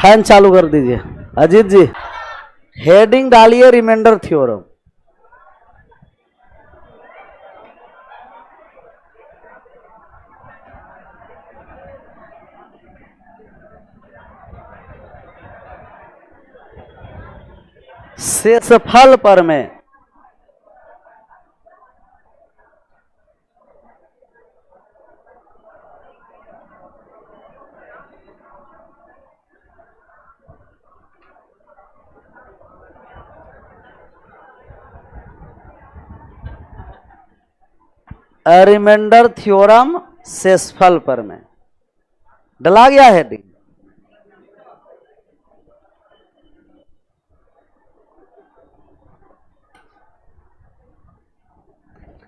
Fan चालू कर दीजिए अजीत जी। हेडिंग डालिए रिमाइंडर थ्योरम। शेषफल पर में रिमाइंडर थ्योरम शेषफल पर में डला गया हेडिंग।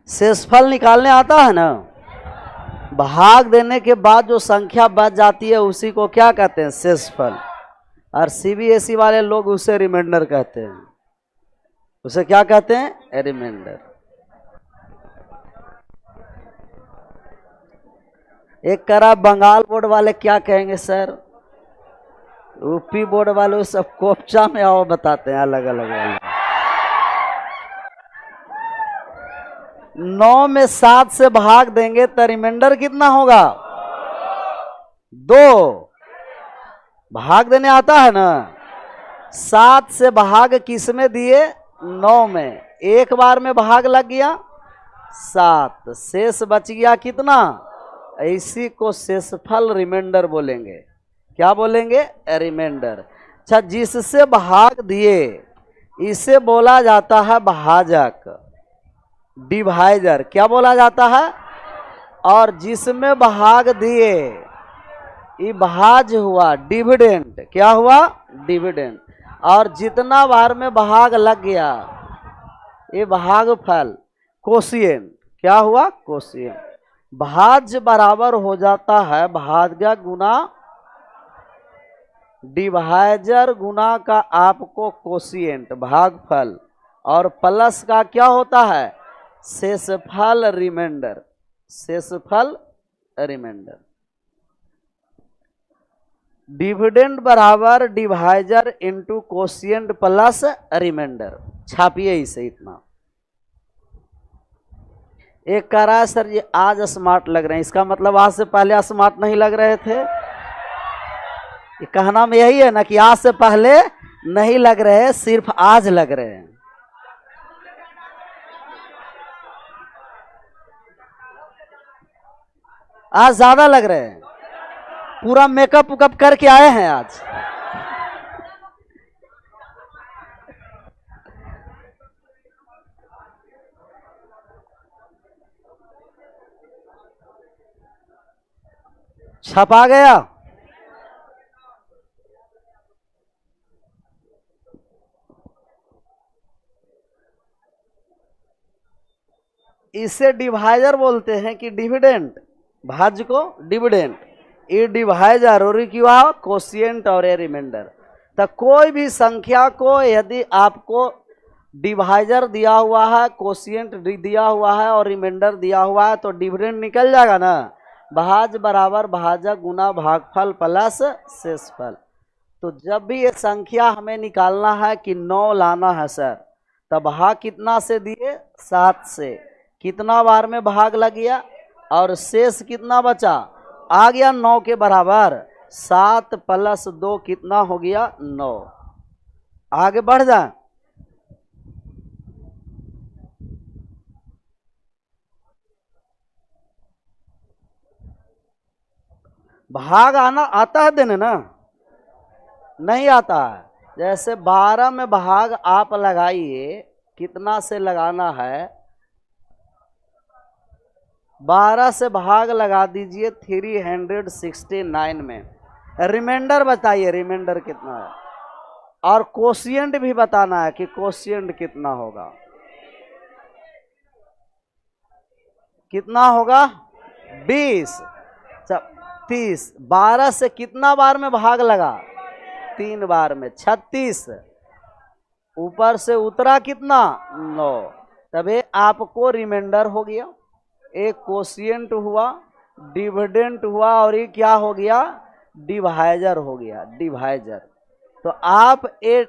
शेषफल निकालने आता है ना। भाग देने के बाद जो संख्या बच जाती है उसी को क्या कहते हैं? शेषफल। और सीबीएसई वाले लोग उसे रिमाइंडर कहते हैं। उसे क्या कहते हैं? रिमाइंडर। एक करा बंगाल बोर्ड वाले क्या कहेंगे सर? यूपी बोर्ड वाले सब कोपचा में आओ बताते हैं अलग अलग वाले। 9 में 7 से भाग देंगे तो रिमाइंडर कितना होगा? 2। भाग देने आता है ना। 7 से भाग किस में दिए? 9 में। एक बार में भाग लग गया 7, शेष बच गया कितना? इसी को शेषफल रिमाइंडर बोलेंगे। क्या बोलेंगे? रिमाइंडर। अच्छा, जिससे भाग दिए इसे बोला जाता है भाजक, डिवाइजर। क्या बोला जाता है? और जिसमें भाग दिए ये भाज हुआ डिविडेंड। क्या हुआ? डिविडेंड। और जितना बार में भाग लग गया ये भागफल, कोशिएंट। क्या हुआ? कोशिएंट। भाज्य बराबर हो जाता है भाज्य गुना डिवाइजर गुना का आपको कोशिएंट भागफल, और प्लस का क्या होता है? शेषफल रिमाइंडर। शेषफल रिमाइंडर। डिविडेंड बराबर divisor into quotient plus remainder. छापिए इसे इतना। एक कह रहा है सर ये आज स्मार्ट लग रहे हैं, इसका मतलब आज से पहले स्मार्ट नहीं लग रहे थे। ये कहना में यही है ना कि आज से पहले नहीं लग रहे, सिर्फ आज लग रहे हैं। आज ज्यादा लग रहे हैं, पूरा मेकअप उकअप करके आए हैं आज। छपा गया। इसे डिवाइजर बोलते हैं कि डिविडेंड, भाज्य को डिविडेंड, ये डिवाइजर और क्या कोशिएंट और रिमाइंडर। तो कोई भी संख्या को यदि आपको डिवाइजर दिया हुआ है, कोशिएंट दिया हुआ है और रिमाइंडर दिया हुआ है तो डिविडेंड निकल जाएगा ना। भाज्य बराबर भाजक गुना भागफल प्लस शेषफल। तो जब भी ये संख्या हमें निकालना है कि 9 लाना है सर, तब भाग कितना से दिए? 7 से। कितना बार में भाग लग गया और शेष कितना बचा? आ गया 9 के बराबर। 7 + 2 कितना हो गया? 9। आगे बढ़ जाए। भाग आना आता है देने ना? नहीं आता है। जैसे 12 में भाग आप लगाइए, कितना से लगाना है? 12 से भाग लगा दीजिए 369 में। रिमाइंडर बताइए रिमाइंडर कितना है, और कोशिएंट भी बताना है कि कोशिएंट कितना होगा। कितना होगा? 20। 30। 12 से कितना बार में भाग लगा? 3 बार में। 36। ऊपर से उतरा कितना? 9। तब आपको रिमाइंडर हो गया, एक कोशिएंट हुआ, डिविडेंड हुआ, और ये क्या हो गया? डिवाइजर हो गया, डिवाइजर। तो आप ए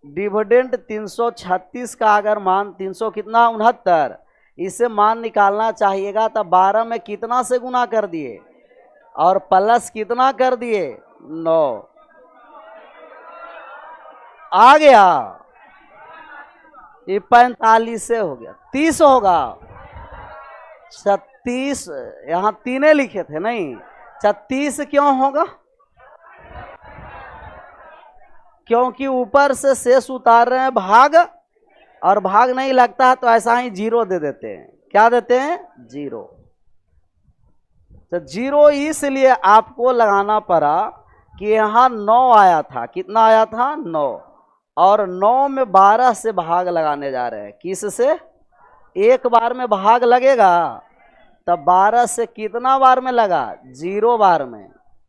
डिविडेंड 336 का अगर मान 300 कितना 69, इसे मान निकालना चाहिएगा, तब 12 में कितना से गुना कर दिए और प्लस कितना कर दिए 9, आ गया ये 45 से हो गया 30 होगा 36, यहाँ तीने लिखे थे नहीं 36 क्यों होगा, क्योंकि ऊपर से शेष उतार रहे हैं भाग, और भाग नहीं लगता है तो ऐसा ही जीरो दे देते हैं। क्या देते हैं, जीरो। तो जीरो इसलिए आपको लगाना पड़ा कि यहाँ 9 आया था, कितना आया था 9, और 9 में 12 से भाग लगाने जा रहे हैं। किस से, एक बार में भाग लगेगा, तब 12 से कितना बार में लगा, 0 बार में।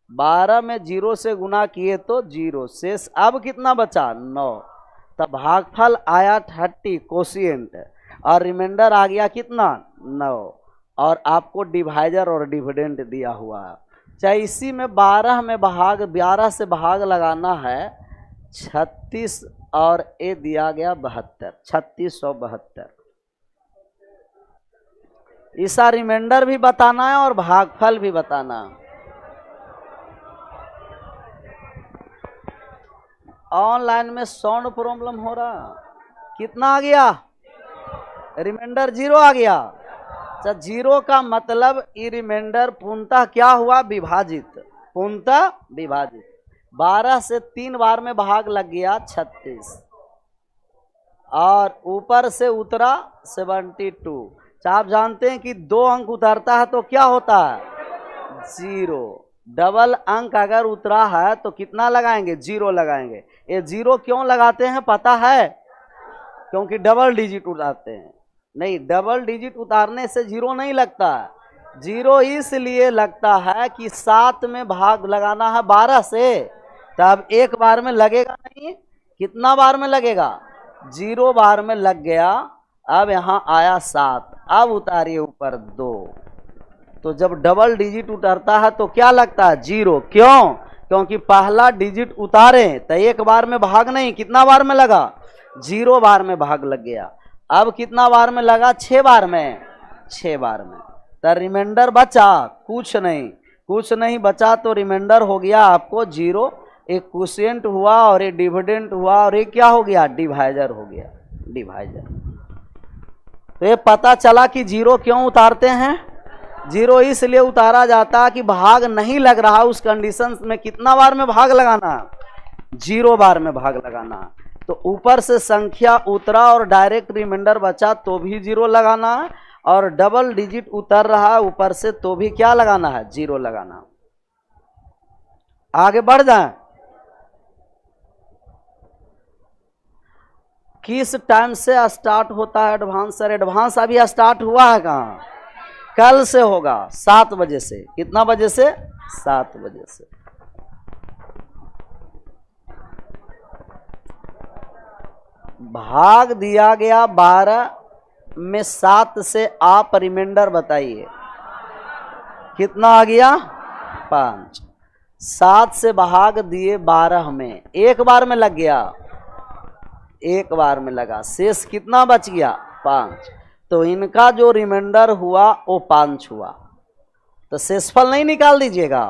12 में 0 से गुना किए तो 0, शेष अब कितना बचा 9, तब भागफल आया 30 कोशिएंट, और रिमाइंडर आ गया कितना 9, और आपको डिवाइजर और डिविडेंड दिया हुआ है। चाहे इसी में 12 में भाग 12 से भाग लगाना है 36, और ये दिया गया 72, 3672। इसका रिमाइंडर भी बताना है और भागफल भी बताना है। ऑनलाइन में साउंड प्रॉब्लम हो रहा, कितना आ गया, रिमाइंडर 0 आ गया। अच्छा, 0 का मतलब ये रिमाइंडर पूर्णतः क्या हुआ, विभाजित, पूर्णतः विभाजित। 12 से 3 बार में भाग लग गया 36, और ऊपर से उतरा 72। आप जानते हैं कि 2 अंक उतरता है तो क्या होता है 0, डबल अंक अगर उतरा है तो कितना लगाएंगे 0 लगाएंगे। ये 0 क्यों लगाते हैं पता है, क्योंकि डबल डिजिट उतारते हैं। नहीं, डबल डिजिट उतारने से 0 नहीं लगता है, 0 इसलिए लगता है कि 7 में भाग लगाना है 12 से, तब एक बार में लगेगा नहीं, कितना बार में लगेगा 0 बार में लग गया। अब यहाँ आया 7, अब उतारिए ऊपर 2, तो जब डबल डिजिट उतरता है तो क्या लगता है 0, क्यों, क्योंकि पहला डिजिट उतारे तो एक बार में भाग नहीं, कितना बार में लगा 0 बार में भाग लग गया। अब कितना बार में लगा 6 बार में, 6 बार में। तो रिमाइंडर बचा कुछ नहीं, कुछ नहीं बचा, तो रिमाइंडर हो गया आपको 0, एक क्वोशिएंट हुआ और एक डिविडेंड हुआ, और एक क्या हो गया डिवाइजर हो गया, डिवाइजर। तो ये पता चला कि 0 क्यों उतारते हैं, 0 इसलिए उतारा जाता है कि भाग नहीं लग रहा, उस कंडीशन में कितना बार में भाग लगाना, 0 बार में भाग लगाना। तो ऊपर से संख्या उतरा और डायरेक्ट रिमाइंडर बचा तो भी 0 लगाना है, और डबल डिजिट उतर रहा है ऊपर से तो भी क्या लगाना है 0 लगाना। आगे बढ़ जाए, किस टाइम से स्टार्ट होता है एडवांस, सर एडवांस अभी स्टार्ट हुआ है कहाँ, कल से होगा 7 बजे से, कितना बजे से 7 बजे से। भाग दिया गया 12 में 7 से, आप रिमाइंडर बताइए कितना आ गया 5। 7 से भाग दिए 12 में, एक बार में लग गया, एक बार में लगा, शेष कितना बच गया 5। तो इनका जो रिमाइंडर हुआ वो 5 हुआ। तो शेषफल नहीं निकाल दीजिएगा,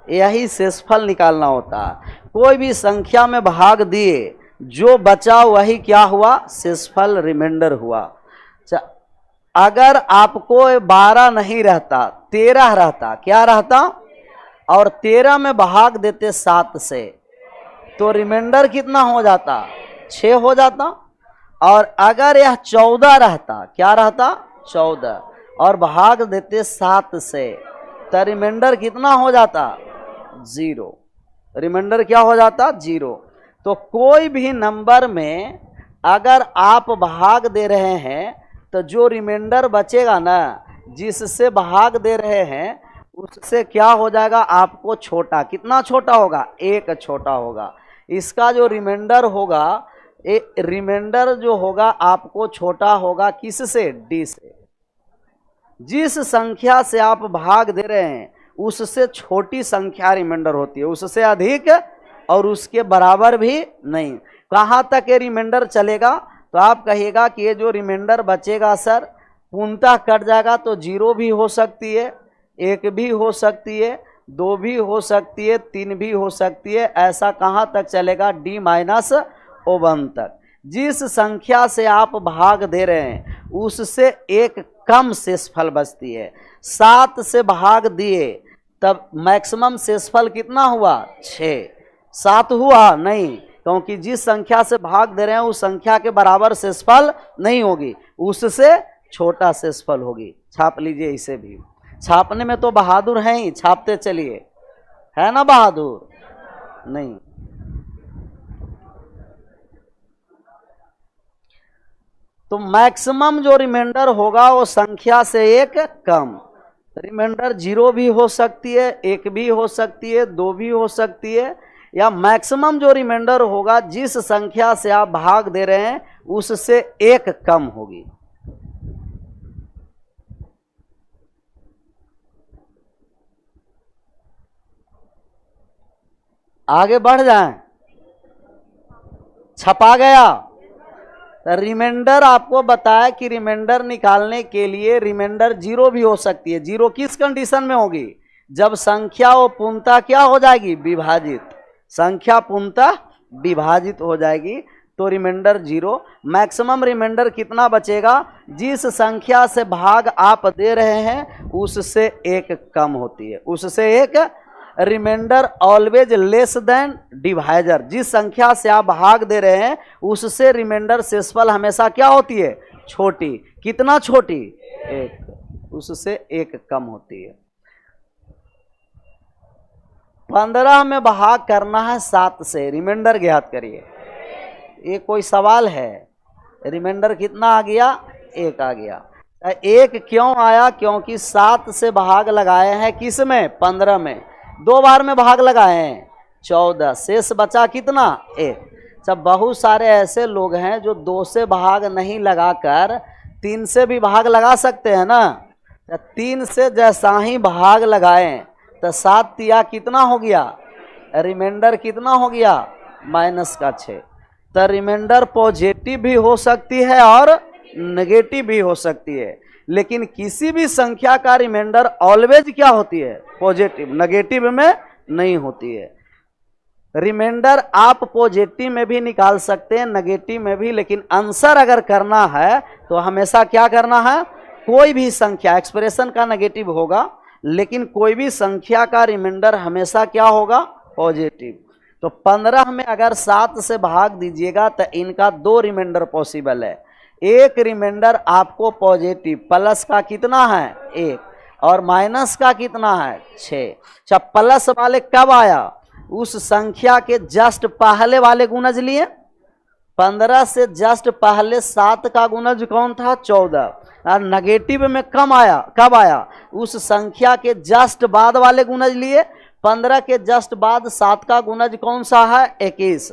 यही शेषफल निकालना होता है। कोई भी संख्या में भाग दिए, जो बचा वही क्या हुआ शेषफल, रिमाइंडर हुआ। अगर आपको 12 नहीं रहता 13 रहता, क्या रहता, और 13 में भाग देते 7 से, तो रिमाइंडर कितना हो जाता 6 हो जाता। और अगर यह 14 रहता, क्या रहता 14, और भाग देते 7 से, तो रिमाइंडर कितना हो जाता 0, रिमाइंडर क्या हो जाता 0। तो कोई भी नंबर में अगर आप भाग दे रहे हैं तो जो रिमाइंडर बचेगा ना, जिससे भाग दे रहे हैं, उससे क्या हो जाएगा आपको छोटा, कितना छोटा होगा 1 छोटा होगा। इसका जो रिमाइंडर होगा, रिमाइंडर जो होगा आपको छोटा होगा किससे, D से। जिस संख्या से आप भाग दे रहे हैं उससे छोटी संख्या रिमाइंडर होती है, उससे अधिक और उसके बराबर भी नहीं। कहाँ तक ये रिमाइंडर चलेगा? तो आप कहिएगा कि ये जो रिमाइंडर बचेगा सर पूर्णतः कट जाएगा तो 0 भी हो सकती है, 1 भी हो सकती है, 2 भी हो सकती है, 3 भी हो सकती है। ऐसा कहाँ तक चलेगा? D-1 तक। जिस संख्या से आप भाग दे रहे हैं उससे एक कम शेषफल बचती है। 7 से भाग दिए तब मैक्सिमम शेषफल कितना हुआ? 6। 7 हुआ नहीं, क्योंकि जिस संख्या से भाग दे रहे हैं उस संख्या के बराबर शेषफल नहीं होगी, उससे छोटा शेषफल होगी। छाप लीजिए इसे भी। छापने में तो बहादुर हैं ही, छापते चलिए, है ना बहादुर? नहीं। तो मैक्सिमम जो रिमाइंडर होगा वो संख्या से एक कम। रिमाइंडर 0 भी हो सकती है, 1 भी हो सकती है, 2 भी हो सकती है, या मैक्सिमम जो रिमाइंडर होगा जिस संख्या से आप भाग दे रहे हैं उससे एक कम होगी। आगे बढ़ जाएं। छपा गया। रिमाइंडर आपको बताया कि रिमाइंडर निकालने के लिए रिमाइंडर 0 भी हो सकती है। 0 किस कंडीशन में होगी? जब संख्या वो पूर्णतः क्या हो जाएगी? विभाजित। संख्या पूर्णतः विभाजित हो जाएगी तो रिमाइंडर 0। मैक्सिमम रिमाइंडर कितना बचेगा? जिस संख्या से भाग आप दे रहे हैं उससे एक कम होती है, उससे एक। Reminder always less than divisor. जिस संख्या से आप भाग दे रहे हैं उससे रिमाइंडर शेषफल हमेशा क्या होती है? छोटी। कितना छोटी? 1। उससे एक कम होती है। 15 में भाग करना है 7 से, रिमाइंडर ज्ञात करिए। ये कोई सवाल है? रिमाइंडर कितना आ गया? 1 आ गया। 1 क्यों आया? क्योंकि 7 से भाग लगाए हैं किस में? 15 में। 2 बार में भाग लगाए हैं 14, शेष बचा कितना? 1। जब बहुत सारे ऐसे लोग हैं जो 2 से भाग नहीं लगाकर 3 से भी भाग लगा सकते हैं ना। 3 से जैसा ही भाग लगाए तो 7 तिया कितना हो गया? रिमाइंडर कितना हो गया? -6। तो रिमाइंडर पॉजिटिव भी हो सकती है और नेगेटिव भी हो सकती है, लेकिन किसी भी संख्या का रिमाइंडर ऑलवेज क्या होती है? पॉजिटिव। नेगेटिव में नहीं होती है। रिमाइंडर आप पॉजिटिव में भी निकाल सकते हैं, नेगेटिव में भी, लेकिन आंसर अगर करना है तो हमेशा क्या करना है? कोई भी संख्या, एक्सप्रेशन का नेगेटिव होगा लेकिन कोई भी संख्या का रिमाइंडर हमेशा क्या होगा? पॉजिटिव। तो 15 में अगर 7 से भाग दीजिएगा तो इनका 2 रिमाइंडर पॉसिबल है। एक रिमाइंडर आपको पॉजिटिव प्लस का कितना है? 1, और माइनस का कितना है? 6। जब प्लस वाले कब आया? उस संख्या के जस्ट पहले वाले गुणज लिए। 15 से जस्ट पहले 7 का गुणज कौन था? 14। और नेगेटिव में कब आया? उस संख्या के जस्ट बाद वाले गुणज लिए। 15 के जस्ट बाद 7 का गुणज कौन सा है? 21।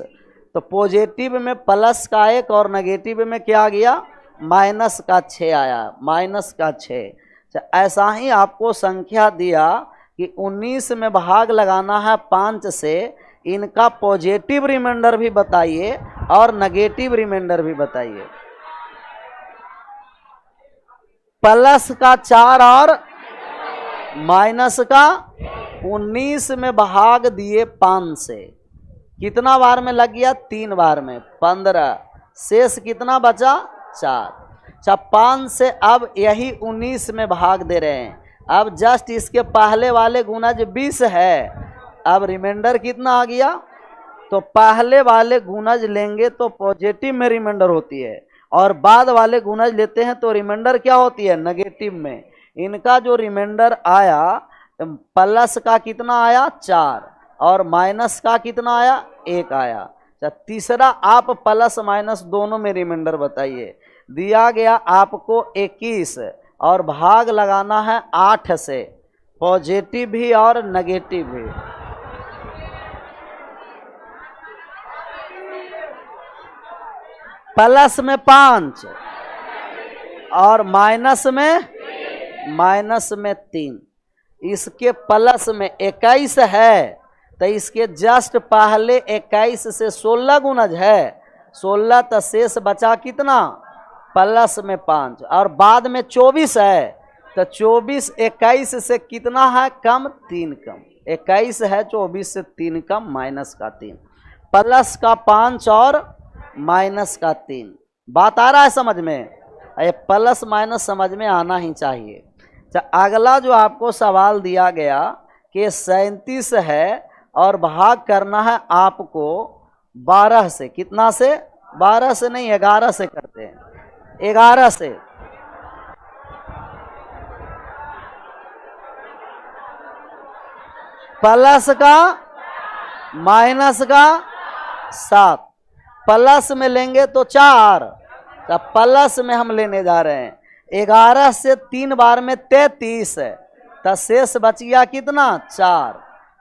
तो पॉजिटिव में प्लस का 1 और नेगेटिव में क्या आ गया? -6 आया, -6। ऐसा ही आपको संख्या दिया कि 19 में भाग लगाना है 5 से, इनका पॉजिटिव रिमाइंडर भी बताइए और नेगेटिव रिमाइंडर भी बताइए। प्लस का 4 और माइनस का 19 में भाग दिए 5 से, कितना बार में लग गया? 3 बार में। 15, शेष कितना बचा? 4। 5 से अब यही 19 में भाग दे रहे हैं। अब जस्ट इसके पहले वाले गुणज 20 है। अब रिमाइंडर कितना आ गया? तो पहले वाले गुणज लेंगे तो पॉजिटिव में रिमाइंडर होती है, और बाद वाले गुणज लेते हैं तो रिमाइंडर क्या होती है? नेगेटिव में। इनका जो रिमाइंडर आया प्लस का कितना आया? 4, और माइनस का कितना आया? 1 आया। तीसरा आप प्लस माइनस दोनों में रिमाइंडर बताइए। दिया गया आपको 21 और भाग लगाना है 8 से, पॉजिटिव भी और नेगेटिव भी। प्लस में 5 और माइनस में 3। इसके प्लस में 21 है, तो इसके जस्ट पहले 21 से 16 गुणज है, 16, तो शेष बचा कितना, प्लस में 5, और बाद में 24 है, तो 24 21 से कितना है कम, 3 कम, 21 है 24 से 3 कम, माइनस का 3, प्लस का 5 और माइनस का 3। बात आ रहा है समझ में? ये प्लस माइनस समझ में आना ही चाहिए। अगला जो आपको सवाल दिया गया कि 37 है और भाग करना है आपको 12 से, कितना से, 12 से नहीं 11 से करते हैं, 11 से। प्लस का माइनस का 7, प्लस में लेंगे तो 4, तो प्लस में हम लेने जा रहे हैं 11 से 3 बार में 33 है, तो शेष बच गया कितना, 4,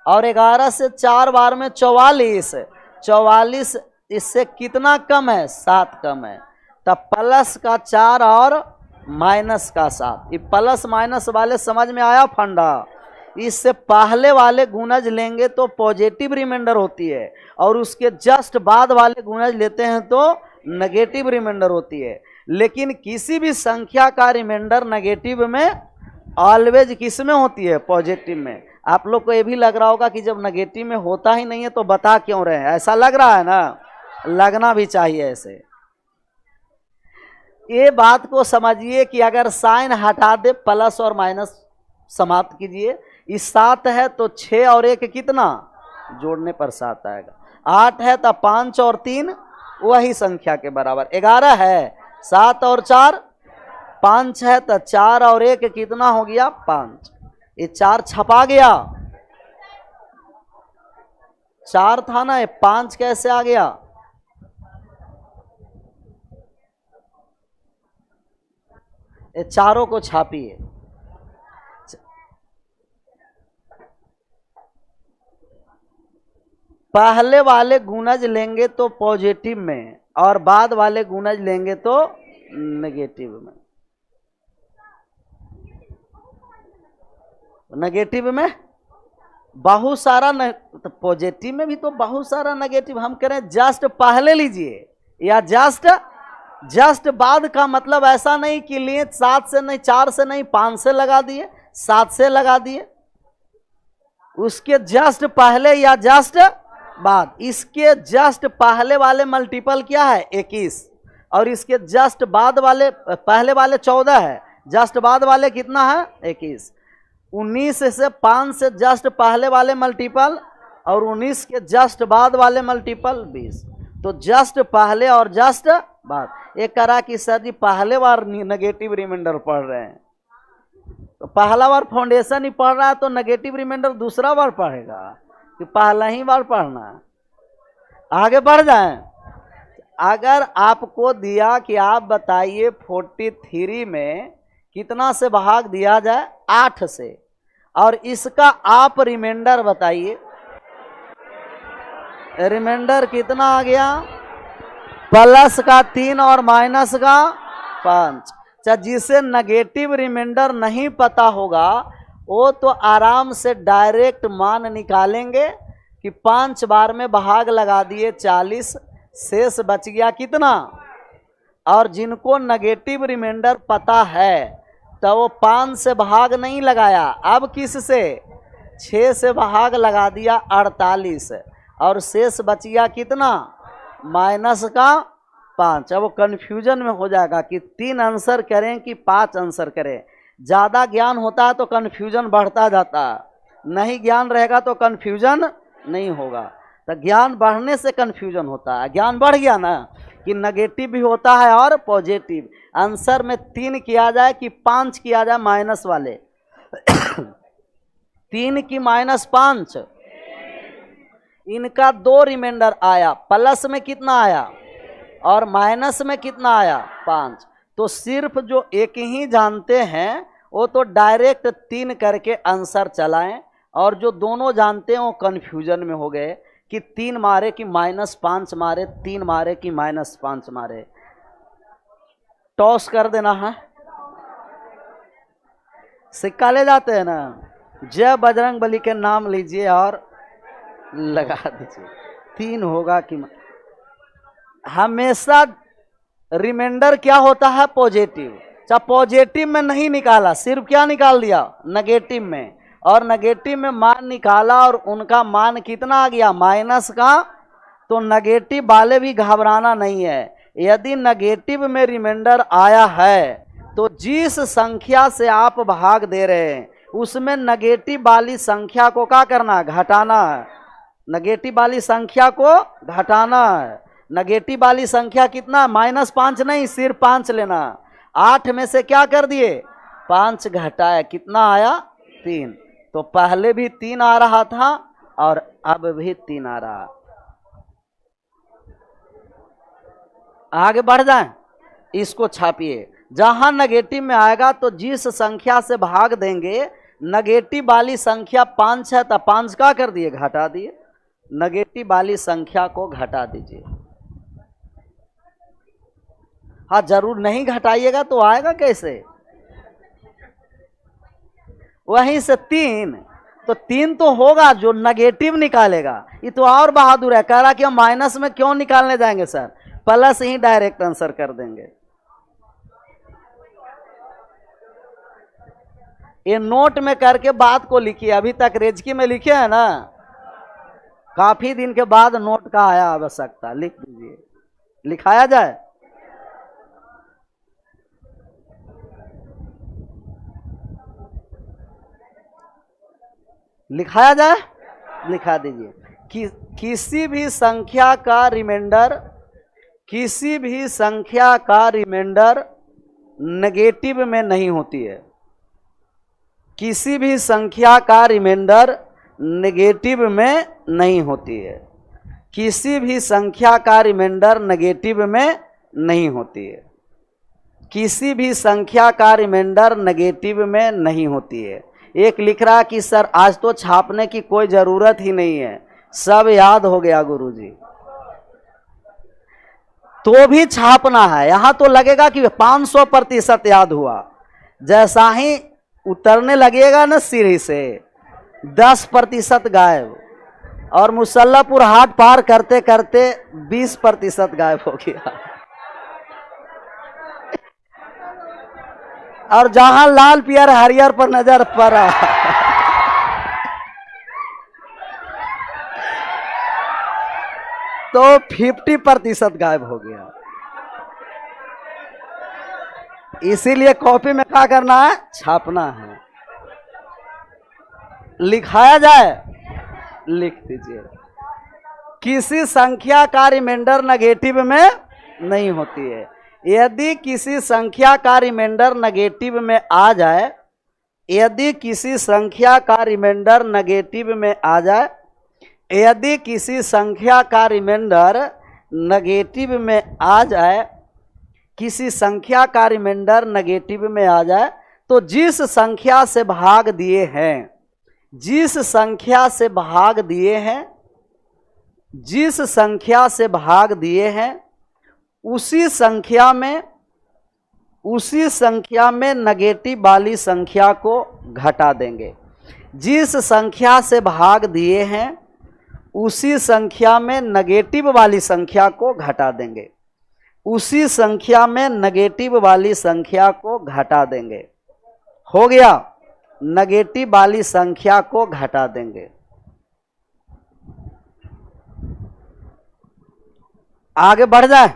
और 11 से 4 बार में 44, 44 इससे कितना कम है, 7 कम है, तब प्लस का 4 और माइनस का 7। ये प्लस माइनस वाले समझ में आया फंडा? इससे पहले वाले गुणज लेंगे तो पॉजिटिव रिमाइंडर होती है, और उसके जस्ट बाद वाले गुणज लेते हैं तो नेगेटिव रिमाइंडर होती है। लेकिन किसी भी संख्या का रिमाइंडर नेगेटिव में ऑलवेज किस में होती है, पॉजिटिव में। आप लोग को ये भी लग रहा होगा कि जब नेगेटिव में होता ही नहीं है तो बता क्यों रहे हैं, ऐसा लग रहा है ना, लगना भी चाहिए ऐसे। ये बात को समझिए कि अगर साइन हटा दे, प्लस और माइनस समाप्त कीजिए, इस 7 है तो 6 और 1 कितना, जोड़ने पर 7 आएगा, 8 है तो 5 और 3 वही संख्या के बराबर, 11 है 7 और 4 5 है तो 4 और 1 कितना हो गया, 5। ये 4 छपा गया, 4 था ना, ये 5 कैसे आ गया, ये चारों को छापिए। पहले वाले गुणज लेंगे तो पॉजिटिव में, और बाद वाले गुणज लेंगे तो नेगेटिव में। नेगेटिव में बहुत सारा तो पॉजिटिव में भी तो बहुत सारा नेगेटिव। हम करें जस्ट पहले लीजिए या जस्ट बाद का मतलब ऐसा नहीं कि लिए 7 से नहीं, 4 से नहीं, 5 से लगा दिए, 7 से लगा दिए, उसके जस्ट पहले या जस्ट बाद। इसके जस्ट पहले वाले मल्टीपल क्या है, 21, और इसके जस्ट बाद वाले, पहले वाले 14 है, जस्ट बाद वाले कितना है, 21। 19 से 5 से जस्ट पहले वाले मल्टीपल, और 19 के जस्ट बाद वाले मल्टीपल 20। तो जस्ट पहले और जस्ट बाद। एक करा कि सर जी पहले बार नेगेटिव रिमाइंडर पढ़ रहे हैं, तो पहला बार फाउंडेशन ही पढ़ रहा है तो नेगेटिव रिमाइंडर दूसरा बार पढ़ेगा कि पहला ही बार पढ़ना है। आगे बढ़ जाएं। अगर आपको दिया कि आप बताइए 43 में कितना से भाग दिया जाए, 8 से, और इसका आप रिमाइंडर बताइए, रिमाइंडर कितना आ गया, प्लस का 3 और माइनस का 5। जिसे नेगेटिव रिमाइंडर नहीं पता होगा वो तो आराम से डायरेक्ट मान निकालेंगे कि 5 बार में भाग लगा दिए 40, शेष बच गया कितना। और जिनको नेगेटिव रिमाइंडर पता है तो वो 5 से भाग नहीं लगाया, अब किस से, 6 से भाग लगा दिया 48, और शेष बच गया कितना, माइनस का 5। अब वो कन्फ्यूजन में हो जाएगा कि 3 आंसर करें कि 5 आंसर करें। ज़्यादा ज्ञान होता है तो कन्फ्यूजन बढ़ता जाता है, नहीं ज्ञान रहेगा तो कन्फ्यूजन नहीं होगा। तो ज्ञान बढ़ने से कन्फ्यूजन होता है। ज्ञान बढ़ गया ना कि नेगेटिव भी होता है और पॉजिटिव। आंसर में 3 किया जाए कि 5 किया जाए, माइनस वाले 3 की -5, इनका 2 रिमाइंडर आया, प्लस में कितना आया और माइनस में कितना आया, 5। तो सिर्फ जो एक ही जानते हैं वो तो डायरेक्ट 3 करके आंसर चलाएं, और जो दोनों जानते हैं वो कन्फ्यूजन में हो गए कि 3 मारे कि -5 मारे, 3 मारे कि -5 मारे। टॉस कर देना है, सिक्का ले जाते हैं ना, जय बजरंग बली के नाम लीजिए और लगा दीजिए। 3 होगा कि हमेशा रिमाइंडर क्या होता है? पॉजिटिव। अच्छा, पॉजिटिव में नहीं निकाला, सिर्फ क्या निकाल दिया? नेगेटिव में। और नेगेटिव में मान निकाला और उनका मान कितना आ गया? माइनस का। तो नेगेटिव वाले भी घबराना नहीं है। यदि नेगेटिव में रिमाइंडर आया है तो जिस संख्या से आप भाग दे रहे हैं उसमें नेगेटिव वाली संख्या को क्या करना है? घटाना है। नेगेटिव वाली संख्या को घटाना है। नेगेटिव वाली संख्या कितना? -5 नहीं, सिर्फ 5 लेना। 8 में से क्या कर दिए? 5 घटाया, कितना आया? 3। तो पहले भी 3 आ रहा था और अब भी 3 आ रहा। आगे बढ़ जाए, इसको छापिए। जहां नेगेटिव में आएगा तो जिस संख्या से भाग देंगे, नेगेटिव वाली संख्या 5 है तो 5 का कर दिए? घटा दिए। नेगेटिव वाली संख्या को घटा दीजिए। हाँ, जरूर नहीं घटाइएगा तो आएगा कैसे? वहीं से 3, तो 3 तो होगा जो नेगेटिव निकालेगा। ये तो और बहादुर है, कह रहा कि हम माइनस में क्यों निकालने जाएंगे सर, प्लस ही डायरेक्ट आंसर कर देंगे। ये नोट में करके बात को लिखिए। अभी तक रेजकी में लिखे हैं ना, काफी दिन के बाद नोट का आया आवश्यकता, लिख दीजिए। लिखाया जाए। लिखाया जाए, लिखा दीजिए। किसी भी संख्या का रिमाइंडर, किसी भी संख्या का रिमाइंडर नेगेटिव में नहीं होती है। किसी भी संख्या का रिमाइंडर नेगेटिव में नहीं होती है। किसी भी संख्या का रिमाइंडर नेगेटिव में नहीं होती है। किसी भी संख्या का रिमाइंडर नेगेटिव में नहीं होती है। एक लिख रहा कि सर आज तो छापने की कोई जरूरत ही नहीं है, सब याद हो गया गुरुजी। तो भी छापना है। यहां तो लगेगा कि 500% याद हुआ। जैसा ही उतरने लगेगा ना सीढ़ी से, 10% गायब। और मुसल्लापुर हाट पार करते करते 20% गायब हो गया। और जहां लाल पियर हरियर पर नजर पड़ा तो 50% गायब हो गया। इसीलिए कॉपी में क्या करना है? छापना है। लिखाया जाए, लिख दीजिए। किसी संख्या का रिमाइंडर नेगेटिव में नहीं होती है। यदि किसी संख्या का रिमाइंडर नेगेटिव में आ जाए, यदि किसी संख्या का रिमाइंडर नेगेटिव में आ जाए, यदि किसी संख्या का रिमाइंडर नेगेटिव में आ जाए, किसी संख्या का रिमाइंडर नेगेटिव में आ जाए, तो जिस संख्या से भाग दिए हैं, जिस संख्या से भाग दिए हैं, जिस संख्या से भाग दिए हैं, उसी संख्या में नेगेटिव वाली संख्या को घटा देंगे। जिस संख्या से भाग दिए हैं उसी संख्या में नेगेटिव वाली संख्या को घटा देंगे। उसी संख्या में नेगेटिव वाली संख्या को घटा देंगे। हो गया, नेगेटिव वाली संख्या को घटा देंगे। आगे बढ़ जाए।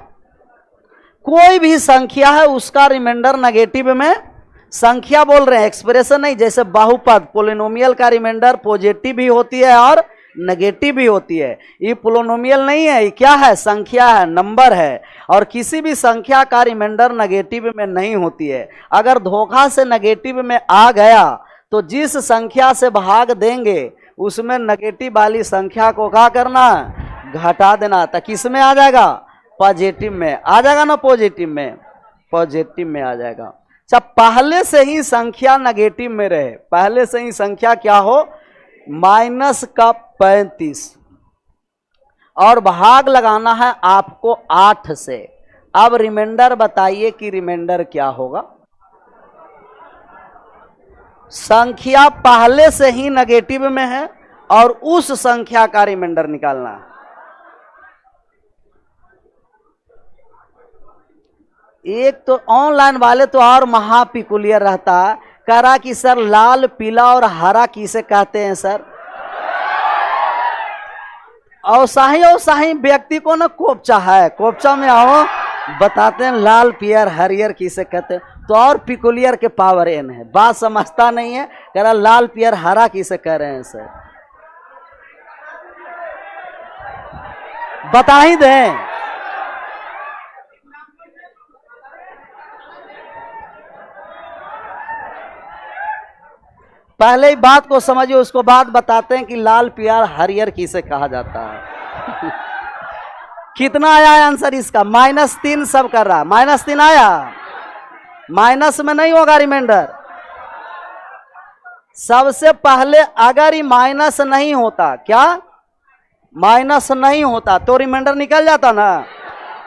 कोई भी संख्या है उसका रिमाइंडर नेगेटिव में, संख्या बोल रहे हैं, एक्सप्रेशन नहीं। जैसे बहुपद पोलिनोमियल का रिमाइंडर पॉजिटिव भी होती है और नेगेटिव भी होती है। ये पोलिनोमियल नहीं है, ये क्या है? संख्या है, नंबर है। और किसी भी संख्या का रिमाइंडर नेगेटिव में नहीं होती है। अगर धोखा से नेगेटिव में आ गया तो जिस संख्या से भाग देंगे उसमें नेगेटिव वाली संख्या को क्या करना? घटा देना। तो किस में आ जाएगा? पॉजिटिव में आ जाएगा ना, पॉजिटिव में, पॉजिटिव में आ जाएगा। अच्छा, पहले से ही संख्या नेगेटिव में रहे, पहले से ही संख्या क्या हो? -35 और भाग लगाना है आपको 8 से। अब रिमाइंडर बताइए कि रिमाइंडर क्या होगा? संख्या पहले से ही नेगेटिव में है और उस संख्या का रिमाइंडर निकालना है। एक तो ऑनलाइन वाले तो और महापिकुलियर रहता है, कह रहा कि सर लाल पीला और हरा किसे कहते हैं सर। औसाही व्यक्ति को ना कोपचा है, कोपचा में आओ बताते हैं लाल पियर हरियर किसे कहते हैं, तो और पिकुलियर के पावर एन है, बात समझता नहीं है, कह रहा लाल पियर हरा किसे कह रहे हैं सर, बता ही दें। पहले ही बात को समझिए, उसको बाद बताते हैं कि लाल पियर हरियर किसे कहा जाता है। कितना आया है आंसर इसका? -3 सब कर रहा है, -3 आया, माइनस में नहीं होगा रिमाइंडर। सबसे पहले अगर ये माइनस नहीं होता, क्या माइनस नहीं होता तो रिमाइंडर निकल जाता ना।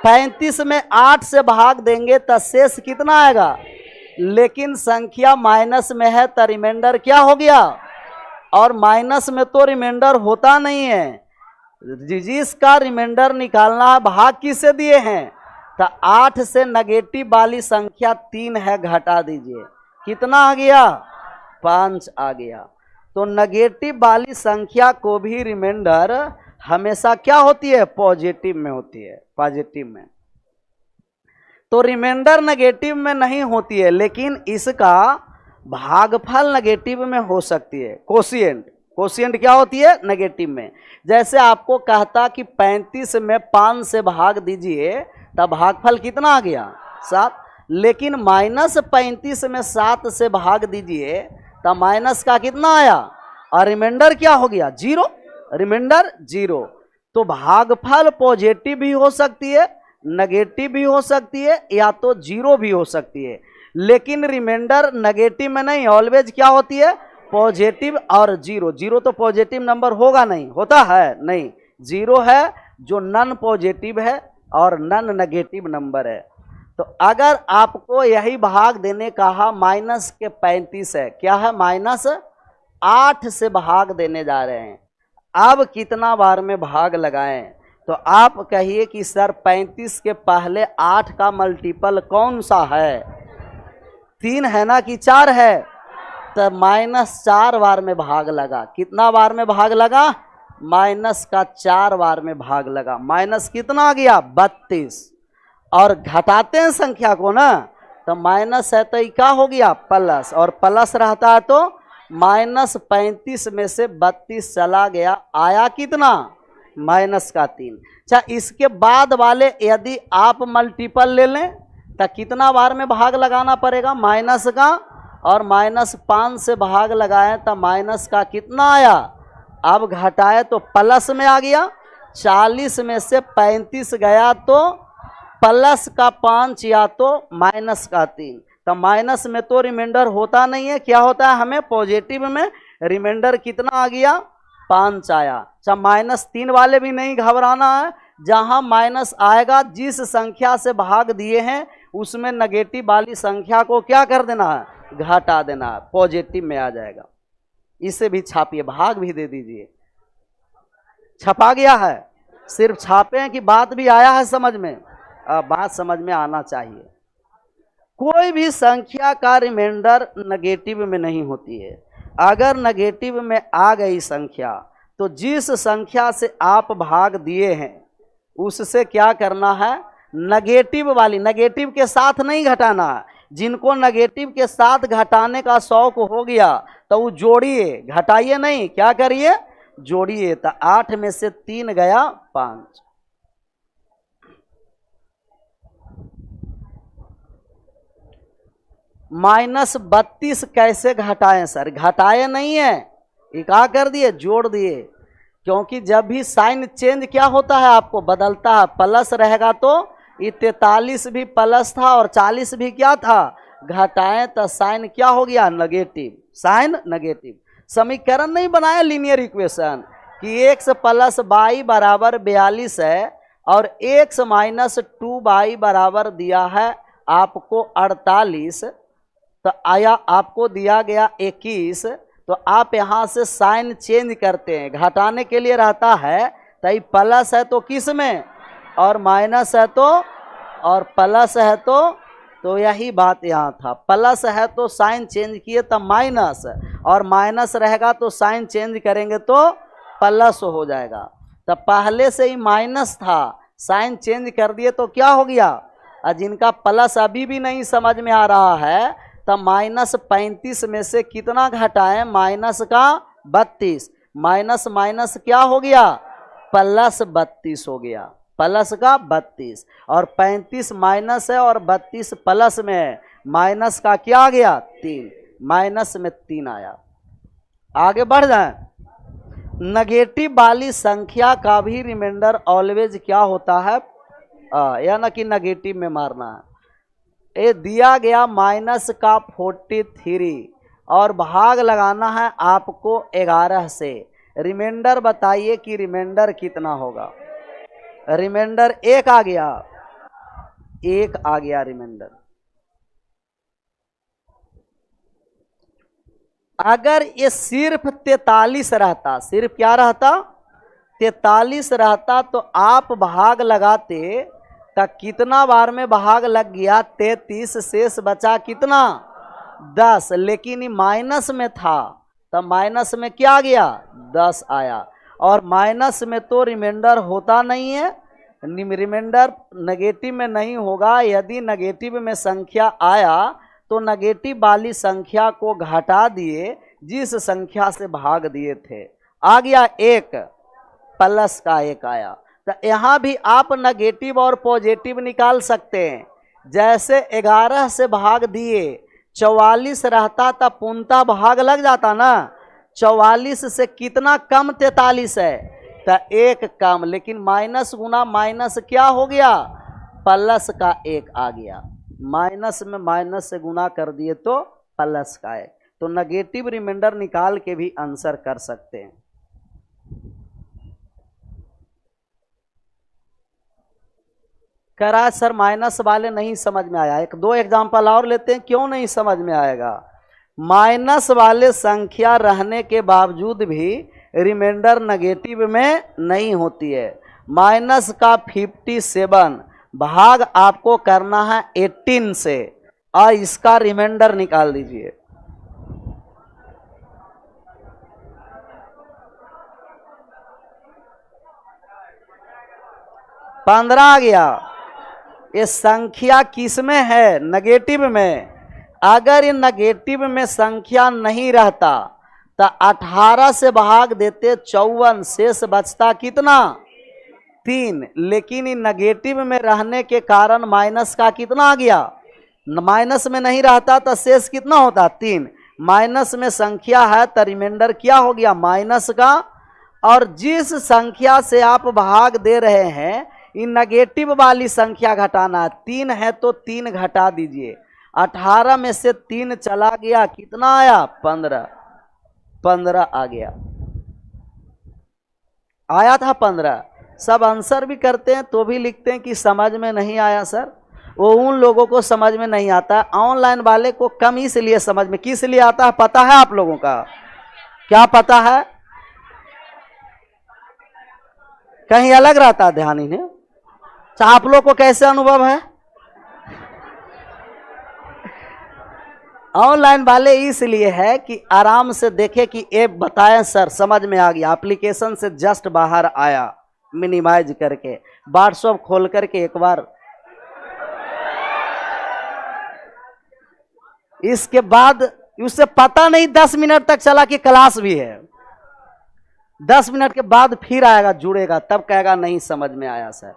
35 में 8 से भाग देंगे तो शेष कितना आएगा, लेकिन संख्या माइनस में है तो रिमाइंडर क्या हो गया, और माइनस में तो रिमाइंडर होता नहीं है। जिसका रिमाइंडर निकालना है भाग किसे दिए हैं, तो 8 से नेगेटिव वाली संख्या 3 है, घटा दीजिए, कितना आ गया, 5 आ गया। तो नेगेटिव वाली संख्या को भी रिमाइंडर हमेशा क्या होती है, पॉजिटिव में होती है, पॉजिटिव में। तो रिमाइंडर नेगेटिव में नहीं होती है, लेकिन इसका भागफल नेगेटिव में हो सकती है। कोशिएंट क्या होती है, नेगेटिव में। जैसे आपको कहता कि 35 में 5 से भाग दीजिए तब भागफल कितना आ गया, 7, लेकिन -35 में 7 से भाग दीजिए तब माइनस का कितना आया, और रिमाइंडर क्या हो गया, 0, रिमाइंडर 0। तो भागफल पॉजिटिव भी हो सकती है, नेगेटिव भी हो सकती है, या तो 0 भी हो सकती है, लेकिन रिमाइंडर नेगेटिव में नहीं, ऑलवेज क्या होती है, पॉजिटिव और 0। 0 तो पॉजिटिव नंबर होगा नहीं, होता है नहीं, 0 है जो नॉन पॉजिटिव है और नॉन नेगेटिव नंबर है। तो अगर आपको यही भाग देने कहा माइनस के 35 है, क्या है, -8 से भाग देने जा रहे हैं, अब कितना बार में भाग लगाएं, तो आप कहिए कि सर 35 के पहले 8 का मल्टीपल कौन सा है, 3 है ना कि 4 है, तो -4 बार में भाग लगा। कितना बार में भाग लगा, -4 बार में भाग लगा। माइनस कितना आ गया, 32, और घटाते हैं संख्या को ना, तो माइनस है तो क्या हो गया, प्लस, और प्लस रहता है तो -35 में से 32 चला गया, आया कितना, -3। अच्छा, इसके बाद वाले यदि आप मल्टीपल ले लें तो कितना बार में भाग लगाना पड़ेगा, माइनस का, और -5 से भाग लगाएं तो माइनस का कितना आया, अब घटाए तो प्लस में आ गया। 40 में से 35 गया तो प्लस का 5 या तो माइनस का 3, तो माइनस में तो रिमाइंडर होता नहीं है, क्या होता है, हमें पॉजिटिव में रिमाइंडर कितना आ गया, 5 आया। अच्छा, -3 वाले भी नहीं घबराना है, जहां माइनस आएगा जिस संख्या से भाग दिए हैं उसमें नेगेटिव वाली संख्या को क्या कर देना है, घटा देना है, पॉजिटिव में आ जाएगा। इसे भी छापिए, भाग भी दे दीजिए, छपा गया है, सिर्फ छापे हैं कि बात भी आया है समझ में, बात समझ में आना चाहिए। कोई भी संख्या का रिमाइंडर नेगेटिव में नहीं होती है। अगर नेगेटिव में आ गई संख्या तो जिस संख्या से आप भाग दिए हैं उससे क्या करना है, नेगेटिव वाली, नेगेटिव के साथ नहीं घटाना है। जिनको नेगेटिव के साथ घटाने का शौक हो गया तो वो जोड़िए, घटाइए नहीं, क्या करिए, जोड़िए। तो 8 में से 3 गया 5। -32 कैसे घटाएं सर, घटाए नहीं है, ये क्या कर दिए, जोड़ दिए, क्योंकि जब भी साइन चेंज क्या होता है, आपको बदलता है, प्लस रहेगा तो ये 43 भी प्लस था और 40 भी क्या था, घटाएं तो साइन क्या हो गया, नेगेटिव, साइन नेगेटिव। समीकरण नहीं बनाया लीनियर इक्वेशन कि x + y = 42 है और x - 2y बराबर दिया है आपको 48, तो आया आपको दिया गया 21, तो आप यहाँ से साइन चेंज करते हैं, घटाने के लिए रहता है तो ये प्लस है तो किस में, और माइनस है तो, और प्लस है तो यही बात यहाँ था, प्लस है तो साइन चेंज किए तो माइनस, और माइनस रहेगा तो साइन चेंज करेंगे तो प्लस हो जाएगा। तो पहले से ही माइनस था, साइन चेंज कर दिए तो क्या हो गया, और जिनका प्लस अभी भी नहीं समझ में आ रहा है तो माइनस 35 में से कितना घटाएं, माइनस का 32, माइनस माइनस क्या हो गया, प्लस 32 हो गया, प्लस का 32, और 35 माइनस है और 32 प्लस में है, माइनस का क्या आ गया 3, माइनस में 3 आया। आगे बढ़ जाए, नेगेटिव वाली संख्या का भी रिमाइंडर ऑलवेज क्या होता है, या ना कि नेगेटिव में मारना है। ये दिया गया माइनस का 43 और भाग लगाना है आपको 11 से, रिमाइंडर बताइए कि रिमाइंडर कितना होगा। रिमाइंडर 1 आ गया, 1 आ गया रिमाइंडर। अगर ये सिर्फ 43 रहता, सिर्फ क्या रहता 43 रहता, तो आप भाग लगाते तो कितना बार में भाग लग गया 33, शेष बचा कितना 10, लेकिन ये माइनस में था तो माइनस में क्या गया 10 आया, और माइनस में तो रिमाइंडर होता नहीं है, रिमाइंडर नेगेटिव में नहीं होगा। यदि नेगेटिव में संख्या आया तो नेगेटिव वाली संख्या को घटा दिए जिस संख्या से भाग दिए थे, आ गया 1, प्लस का 1 आया। तो यहाँ भी आप नेगेटिव और पॉजिटिव निकाल सकते हैं। जैसे 11 से भाग दिए 44 रहता तो पूर्णतः भाग लग जाता ना, 44 से कितना कम 43 है तो 1 कम, लेकिन माइनस गुना माइनस क्या हो गया, प्लस का 1 आ गया, माइनस में माइनस से गुना कर दिए तो प्लस का 1। तो नेगेटिव रिमाइंडर निकाल के भी आंसर कर सकते हैं। कह रहा है सर माइनस वाले नहीं समझ में आया, 1-2 एग्जाम्पल और लेते हैं, क्यों नहीं समझ में आएगा। माइनस वाले संख्या रहने के बावजूद भी रिमाइंडर नेगेटिव में नहीं होती है। माइनस का 57 भाग आपको करना है 18 से, और इसका रिमाइंडर निकाल दीजिए। पंद्रह आ गया। ये संख्या किस में है, नेगेटिव में। अगर ये नेगेटिव में संख्या नहीं रहता तो 18 से भाग देते 54, शेष बचता कितना 3, लेकिन ये नेगेटिव में रहने के कारण माइनस का कितना आ गया, माइनस में नहीं रहता तो शेष कितना होता 3, माइनस में संख्या है तो रिमाइंडर क्या हो गया माइनस का। और जिस संख्या से आप भाग दे रहे हैं इन नेगेटिव वाली संख्या घटाना है, 3 है तो 3 घटा दीजिए, 18 में से 3 चला गया कितना आया 15, 15 आ गया, आया था 15। सब आंसर भी करते हैं तो भी लिखते हैं कि समझ में नहीं आया सर। वो उन लोगों को समझ में नहीं आता, ऑनलाइन वाले को कम इसलिए समझ में, किस लिए आता है पता है आप लोगों का, क्या पता है, कहीं अलग रहता है ध्यान इन्हें। अच्छा आप लोग को कैसे अनुभव है, ऑनलाइन वाले इसलिए है कि आराम से देखे कि ऐप बताएं सर समझ में आ गया, एप्लीकेशन से जस्ट बाहर आया मिनिमाइज करके, व्हाट्सएप खोल करके एक बार, इसके बाद उससे पता नहीं 10 मिनट तक चला कि क्लास भी है, 10 मिनट के बाद फिर आएगा जुड़ेगा, तब कहेगा नहीं समझ में आया सर।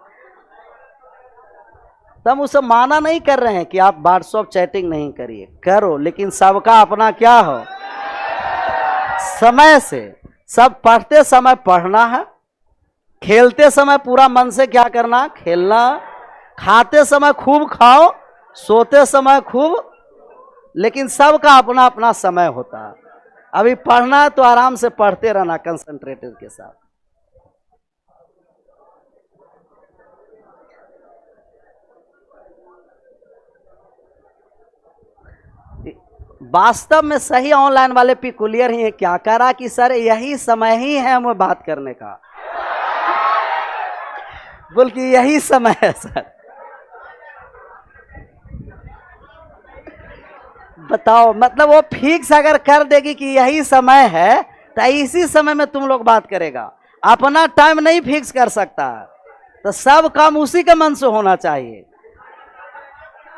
तब उसे माना नहीं कर रहे हैं कि आप व्हाट्सएप चैटिंग नहीं करिए, करो, लेकिन सबका अपना क्या हो, समय से। सब पढ़ते समय पढ़ना है, खेलते समय पूरा मन से क्या करना, खेलना, खाते समय खूब खाओ, सोते समय खूब, लेकिन सबका अपना अपना समय होता है। अभी पढ़ना है तो आराम से पढ़ते रहना कंसंट्रेटेड के साथ। वास्तव में सही ऑनलाइन वाले पिकुलियर ही है, क्या करा कि सर यही समय ही है हमें बात करने का, बोल कि यही समय है सर। बताओ, मतलब वो फिक्स अगर कर देगी कि यही समय है तो इसी समय में तुम लोग बात करेगा, अपना टाइम नहीं फिक्स कर सकता, तो सब काम उसी के मन से होना चाहिए।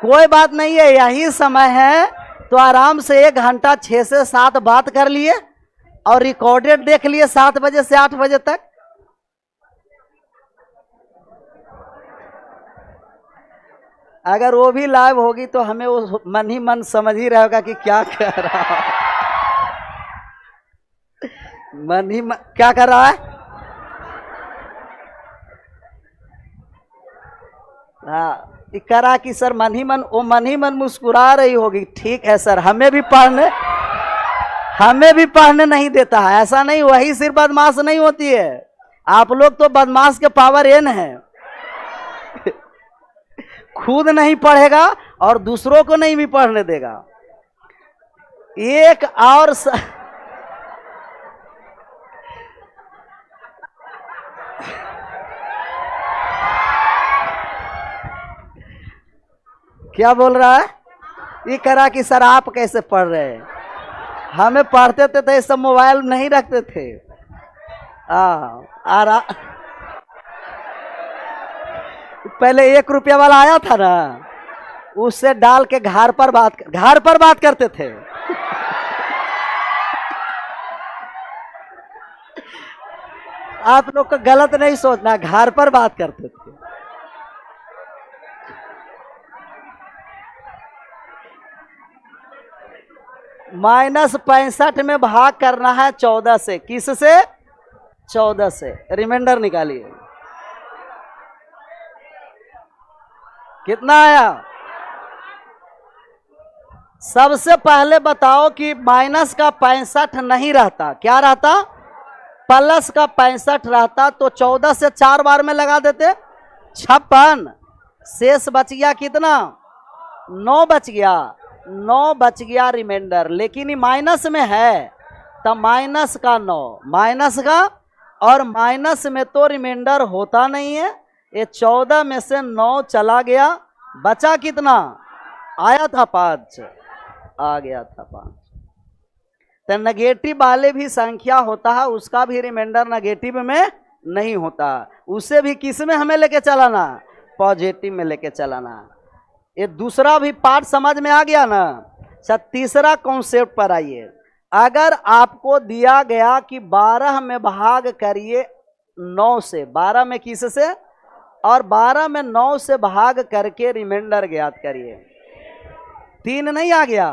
कोई बात नहीं है, यही समय है तो आराम से 1 घंटा 6 से 7 बात कर लिए और रिकॉर्डेड देख लिए 7 बजे से 8 बजे तक। अगर वो भी लाइव होगी तो हमें वो मन ही मन समझ ही रहेगा कि क्या कर रहा है, मन ही मन क्या कर रहा है। हाँ, करा कि सर मन ही मन, वो मन ही मन मुस्कुरा रही होगी। ठीक है सर, हमें भी पढ़ने नहीं देता है, ऐसा नहीं, वही सिर्फ बदमाश नहीं होती है, आप लोग तो बदमाश के पावर एन है। खुद नहीं पढ़ेगा और दूसरों को नहीं भी पढ़ने देगा। एक और क्या बोल रहा है, ये करा कि सर आप कैसे पढ़ रहे हैं, हमें पढ़ते थे तो ये सब मोबाइल नहीं रखते थे। पहले 1 रुपया वाला आया था ना, उससे डाल के घर पर बात करते थे। आप लोग को गलत नहीं सोचना, घर पर बात करते थे। -65 में भाग करना है 14 से, किस से? 14 से। रिमाइंडर निकालिए, कितना आया? सबसे पहले बताओ कि माइनस का 65 नहीं रहता, क्या रहता? प्लस का 65 रहता, तो 14 से 4 बार में लगा देते 56, शेष बच गया कितना? 9 बच गया, 9 बच गया रिमाइंडर। लेकिन ये माइनस में है तो माइनस का 9, माइनस का, और माइनस में तो रिमाइंडर होता नहीं है। ये 14 में से 9 चला गया, बचा कितना? आया था 5, आ गया था 5। तो नेगेटिव वाले भी संख्या होता है, उसका भी रिमाइंडर नेगेटिव में नहीं होता, उसे भी किस में हमें लेके चलाना? पॉजिटिव में लेके चलाना। ये दूसरा भी पार्ट समझ में आ गया ना। अच्छा, तीसरा कॉन्सेप्ट पर आइए। अगर आपको दिया गया कि 12 में भाग करिए 9 से, 12 में किस से, और 12 में 9 से भाग करके रिमाइंडर ज्ञात करिए। 3 नहीं आ गया,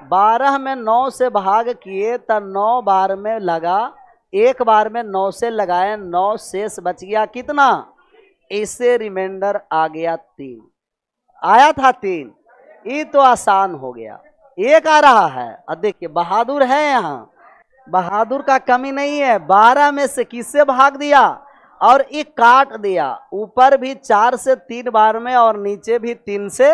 12 में 9 से भाग किए तो 9 बार में लगा, 1 बार में 9 से लगाए, 9 शेष बच गया कितना? इससे रिमाइंडर आ गया 3, आया था 3। ये तो आसान हो गया, 1 आ रहा है। अब देखिए बहादुर है, यहाँ बहादुर का कमी नहीं है। 12 में से किससे भाग दिया और 1 काट दिया, ऊपर भी 4 से 3 बार में और नीचे भी 3 से।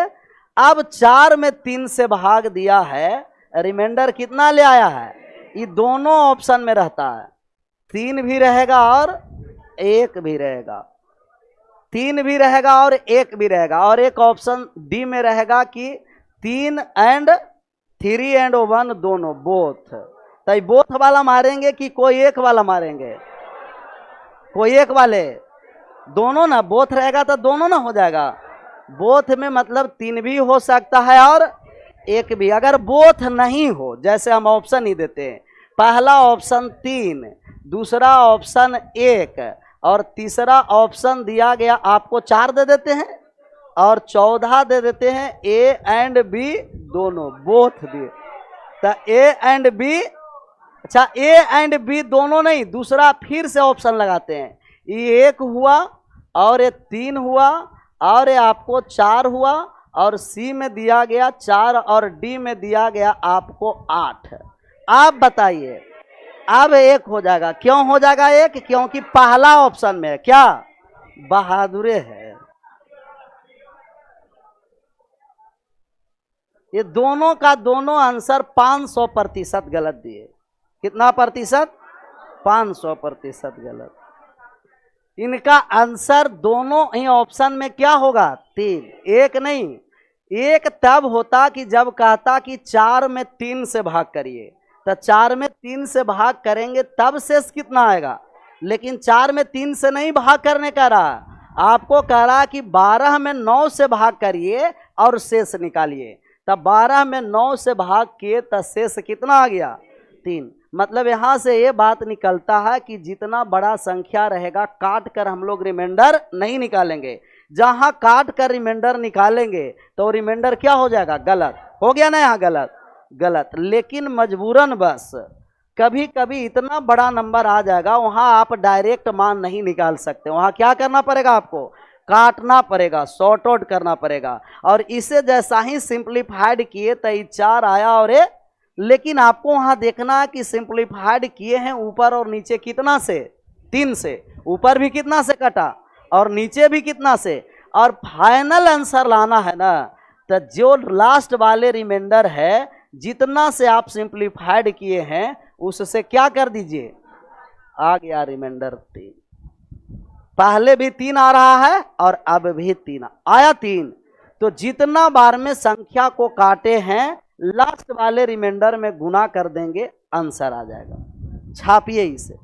अब 4 में 3 से भाग दिया है, रिमाइंडर कितना ले आया है? ये दोनों ऑप्शन में रहता है, 3 भी रहेगा और 1 भी रहेगा, 3 भी रहेगा और 1 भी रहेगा। और एक ऑप्शन डी में रहेगा कि 3 एंड 3 एंड 1 दोनों, बोथ। तो बोथ वाला मारेंगे कि कोई एक वाला मारेंगे? कोई एक वाले, दोनों ना, बोथ रहेगा तो दोनों ना हो जाएगा। बोथ में मतलब 3 भी हो सकता है और 1 भी। अगर बोथ नहीं हो, जैसे हम ऑप्शन ही देते हैं, पहला ऑप्शन 3, दूसरा ऑप्शन 1 और तीसरा ऑप्शन दिया गया आपको 4 दे देते हैं और 14 दे देते हैं। ए एंड बी दोनों, बोथ दिए, तो ए एंड बी। अच्छा, ए एंड बी दोनों नहीं, दूसरा फिर से ऑप्शन लगाते हैं। ये 1 हुआ और ये 3 हुआ और ये आपको 4 हुआ, और सी में दिया गया 4 और डी में दिया गया आपको 8। आप बताइए, अब 1 हो जाएगा। क्यों हो जाएगा 1? क्योंकि पहला ऑप्शन में क्या? बहादुरे है। ये दोनों का दोनों आंसर 500% गलत दिए। कितना प्रतिशत? 500% गलत। इनका आंसर दोनों ही ऑप्शन में क्या होगा? 3, एक नहीं। एक तब होता कि जब कहता कि 4 में 3 से भाग करिए, तो 4 में 3 से भाग करेंगे तब शेष कितना आएगा। लेकिन 4 में 3 से नहीं भाग करने का रहा, आपको कह रहा कि 12 में 9 से भाग करिए और शेष निकालिए। तब 12 में 9 से भाग किए तो शेष कितना आ गया? 3। मतलब यहाँ से ये बात निकलता है कि जितना बड़ा संख्या रहेगा काट कर हम लोग रिमाइंडर नहीं निकालेंगे। जहाँ काट कर रिमाइंडर निकालेंगे तो रिमाइंडर क्या हो जाएगा? गलत हो गया ना, यहाँ गलत। लेकिन मजबूरन बस कभी कभी इतना बड़ा नंबर आ जाएगा, वहाँ आप डायरेक्ट मान नहीं निकाल सकते। वहाँ क्या करना पड़ेगा? आपको काटना पड़ेगा, सॉर्ट आउट करना पड़ेगा। और इसे जैसा ही सिंप्लीफाइड किए तो 4 आया और लेकिन आपको वहां देखना है कि सिंप्लीफाइड किए हैं ऊपर और नीचे कितना से? 3 से। ऊपर भी कितना से कटा और नीचे भी कितना से? और फाइनल आंसर लाना है ना, तो जो लास्ट वाले रिमाइंडर है जितना से आप सिंप्लीफाइड किए हैं उससे क्या कर दीजिए, आ गया रिमाइंडर 3। पहले भी 3 आ रहा है और अब भी 3 आया 3। तो जितना बार में संख्या को काटे हैं लास्ट वाले रिमाइंडर में गुना कर देंगे, आंसर आ जाएगा। छापिए इसे।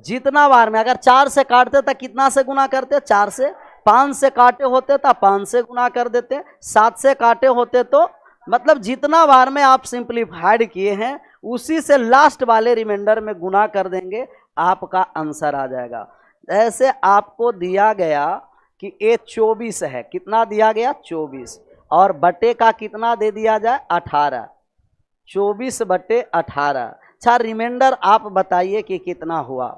जितना बार में, अगर 4 से काटते तो कितना से गुना करते? 4 से। 5 से काटे होते तो 5 से गुना कर देते। 7 से काटे होते तो, मतलब जितना बार में आप सिंप्लीफाइड किए हैं उसी से लास्ट वाले रिमाइंडर में गुना कर देंगे, आपका आंसर आ जाएगा। ऐसे आपको दिया गया कि ये 24 है। कितना दिया गया? 24। और बटे का कितना दे दिया जाए? 18। 24 बटे 18। अच्छा, रिमाइंडर आप बताइए कि कितना हुआ?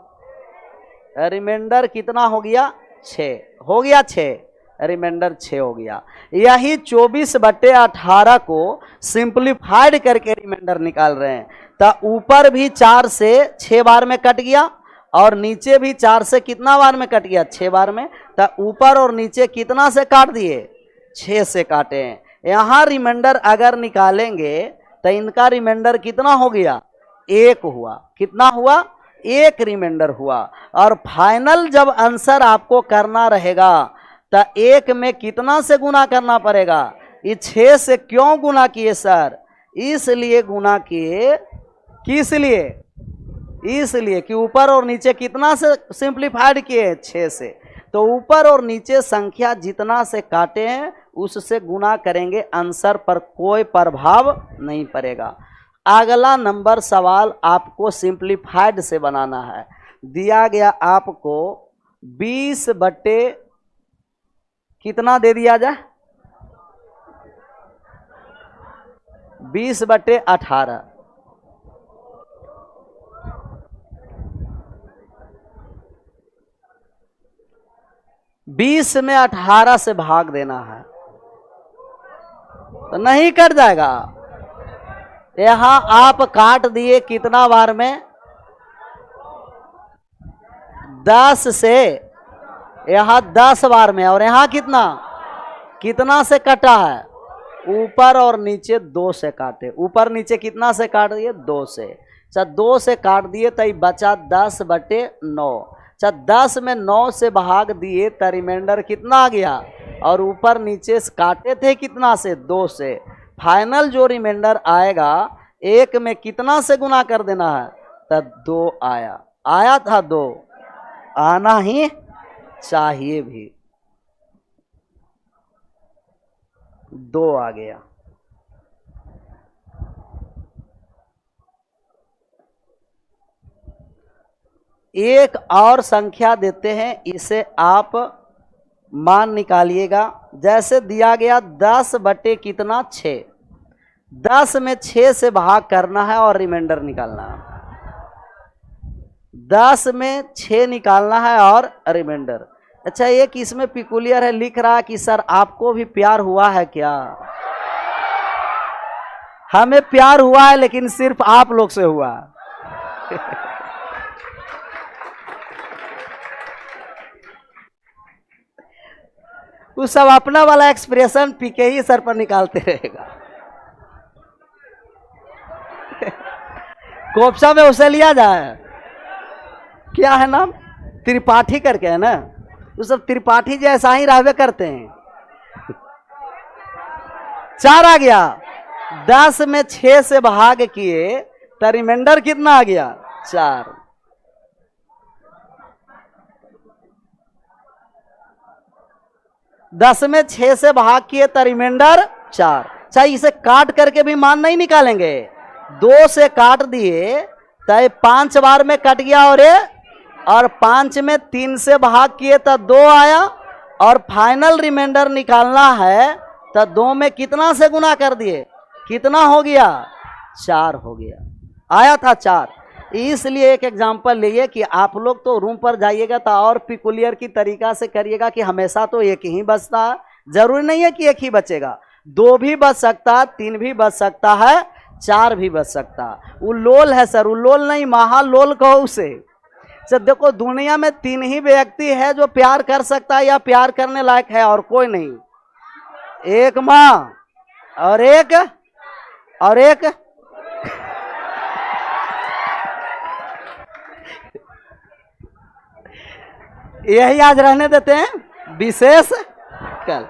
रिमाइंडर कितना हो गया? 6 हो गया। 6 रिमाइंडर 6 हो गया। यही 24 बटे 18 को सिंप्लीफाइड करके रिमाइंडर निकाल रहे हैं। तो ऊपर भी 4 से 6 बार में कट गया और नीचे भी 4 से कितना बार में कट गया? 6 बार में। तो ऊपर और नीचे कितना से काट दिए? 6 से काटे हैं। यहाँ रिमाइंडर अगर निकालेंगे तो इनका रिमाइंडर कितना हो गया? 1 हुआ। कितना हुआ? 1 रिमाइंडर हुआ। और फाइनल जब आंसर आपको करना रहेगा तो 1 में कितना से गुना करना पड़ेगा? ये 6 से क्यों गुना किए सर? इसलिए गुना किए। किस लिए? इसलिए कि ऊपर और नीचे कितना से सिंप्लीफाइड किए? 6 से। तो ऊपर और नीचे संख्या जितना से काटे हैं उससे गुना करेंगे, आंसर पर कोई प्रभाव नहीं पड़ेगा। अगला नंबर सवाल आपको सिंप्लीफाइड से बनाना है। दिया गया आपको 20 बटे कितना दे दिया जाए? 20 बटे 18। 20 में 18 से भाग देना है तो नहीं कट जाएगा। यहां आप काट दिए कितना बार में? 10 से। यहां 10 बार में। और यहां कितना से कटा है? ऊपर और नीचे 2 से काटे। ऊपर नीचे कितना से काट दिए? 2 से। अच्छा, 2 से काट दिए तो बचा 10 बटे 9। अच्छा, 10 में 9 से भाग दिए तो रिमाइंडर कितना आ गया? और ऊपर नीचे से काटे थे कितना से? 2 से। फाइनल जो रिमाइंडर आएगा 1 में कितना से गुना कर देना है? तो 2 आया था। 2 आना ही चाहिए भी। 2 आ गया। एक और संख्या देते हैं, इसे आप मान निकालिएगा। जैसे दिया गया 10 बटे कितना? 6। 10 में 6 से भाग करना है और रिमाइंडर निकालना है। 10 में 6 निकालना है और रिमाइंडर। अच्छा, एक इसमें पिकुलियर है, लिख रहा है कि सर आपको भी प्यार हुआ है क्या? हमें प्यार हुआ है लेकिन सिर्फ आप लोग से हुआ वो सब अपना वाला एक्सप्रेशन पीके ही सर पर निकालते रहेगा। कोपसा में उसे लिया जाए, क्या है नाम, त्रिपाठी करके है ना, वो सब त्रिपाठी जैसा ही रहवे करते हैं। 4 आ गया, 10 में 6 से भाग किए तो रिमाइंडर कितना आ गया, 4। 10 में 6 से भाग किए तो रिमाइंडर 4। चाहे इसे काट करके भी मान नहीं निकालेंगे, 2 से काट दिए तो 5 बार में कट गया, और 5 में 3 से भाग किए तो 2 आया, और फाइनल रिमाइंडर निकालना है तो 2 में कितना से गुना कर दिए, कितना हो गया, 4 हो गया, आया था 4। इसलिए एक एग्जांपल लिए कि आप लोग तो रूम पर जाइएगा तो और पिकुलियर की तरीका से करिएगा कि हमेशा तो एक ही बचता है, जरूरी नहीं है कि एक ही बचेगा, 2 भी बच सकता है, 3 भी बच सकता है, 4 भी बच सकता है। वो लोल है सर, वो लोल नहीं, महालोल कहो उसे। सर देखो, दुनिया में 3 ही व्यक्ति है जो प्यार कर सकता है या प्यार करने लायक है, और कोई नहीं। एक माँ और एक यही आज रहने देते हैं, विशेष कल।